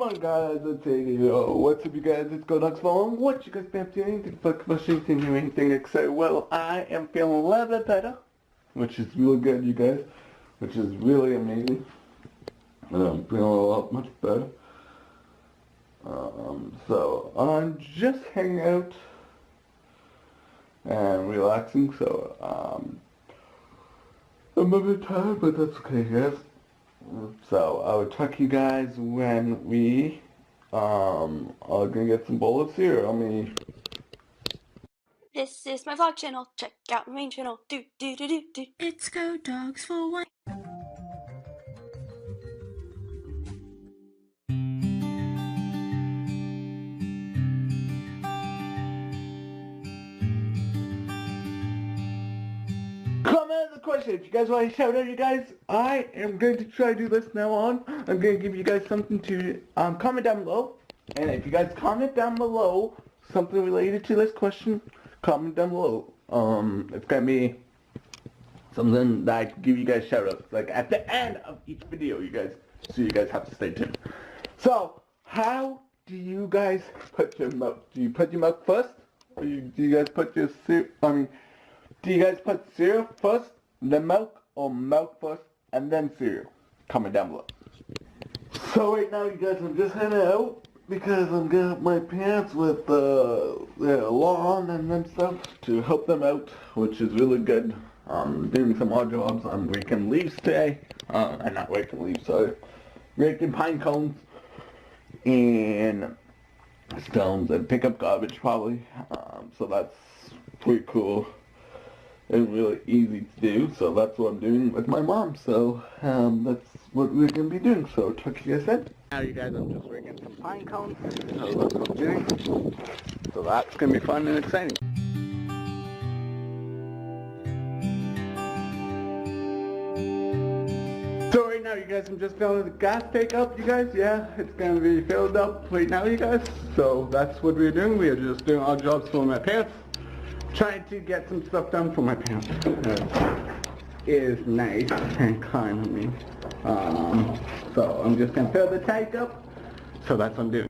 on guys, let's say, what's up you guys, it's GoDogsFollowing. What you guys been up to? Anything fucking anything exciting? Well, I am feeling a little bit better, which is really good, you guys, which is really amazing. I'm feeling a lot much better. So I'm just hanging out and relaxing, so I'm a bit tired, but that's okay, guys. So I will talk to you guys when we are gonna get some bowl of cereal. This is my vlog channel. Check out my main channel. Do. It's Go Dogs for One. Comment the question if you guys want to shout out, you guys. I am going to try to do this now on. I'm going to give you guys something to comment down below. And if you guys comment down below something related to this question, comment down below. It's going to be something that I can give you guys shout outs, like at the end of each video, you guys. So you guys have to stay tuned. So, how do you guys put your milk? Do you put your milk first? Or do you guys put your cereal, do you guys put cereal first, then milk, or milk first, and then cereal? Comment down below. So right now, you guys, I'm just heading out because I'm gonna help my parents with their lawn and then stuff to help them out, which is really good. Doing some odd jobs. I'm raking leaves today. I'm not raking leaves, sorry. Raking pine cones and stones and pick up garbage probably. So that's pretty cool. And really easy to do, so that's what I'm doing with my mom. So that's what we're gonna be doing. So talk to you guys then. Now you guys, I'm just rigging some pine cones. So that's what I'm doing. So that's gonna be fun and exciting. So right now, you guys, I'm just filling the gas tank up, you guys. Yeah, it's gonna be filled up right now, you guys. So that's what we're doing. We are just doing our jobs for my parents. Trying to get some stuff done for my parents. Is nice and kind of me. So I'm just gonna fill the tank up. So that's what I'm doing.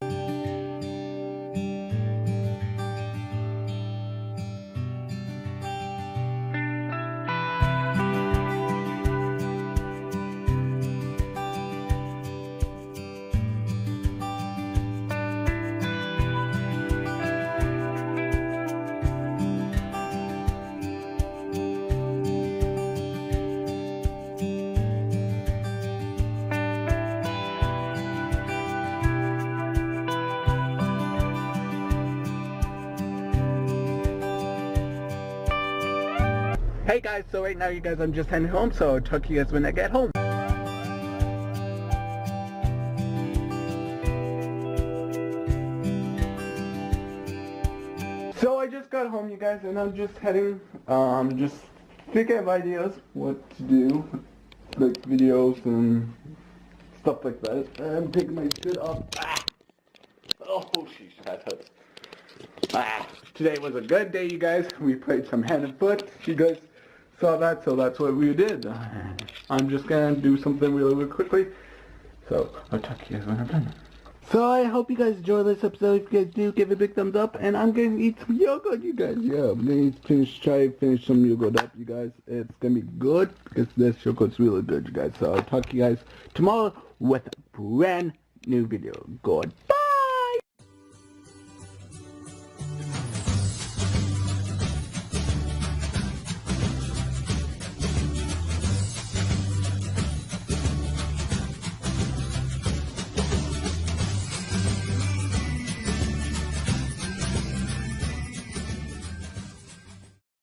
Hey guys, so right now you guys, I'm just heading home, so I'll talk to you guys when I get home. So I just got home, you guys, and I'm just heading, just thinking of ideas, what to do, like videos and stuff like that. I'm taking my shit off. Oh, sheesh, that hurts. Today was a good day, you guys. We played some hand and foot. You guys saw that, so that's what we did. I'm just gonna do something really quickly. So I'll talk to you guys when I'm done. So I hope you guys enjoy this episode. If you guys do, give it a big thumbs up. And I'm gonna eat some yogurt, you guys. Yeah, I'm gonna try to finish some yogurt up, you guys. It's gonna be good because this yogurt's really good, you guys. So I'll talk to you guys tomorrow with a brand new video. Goodbye.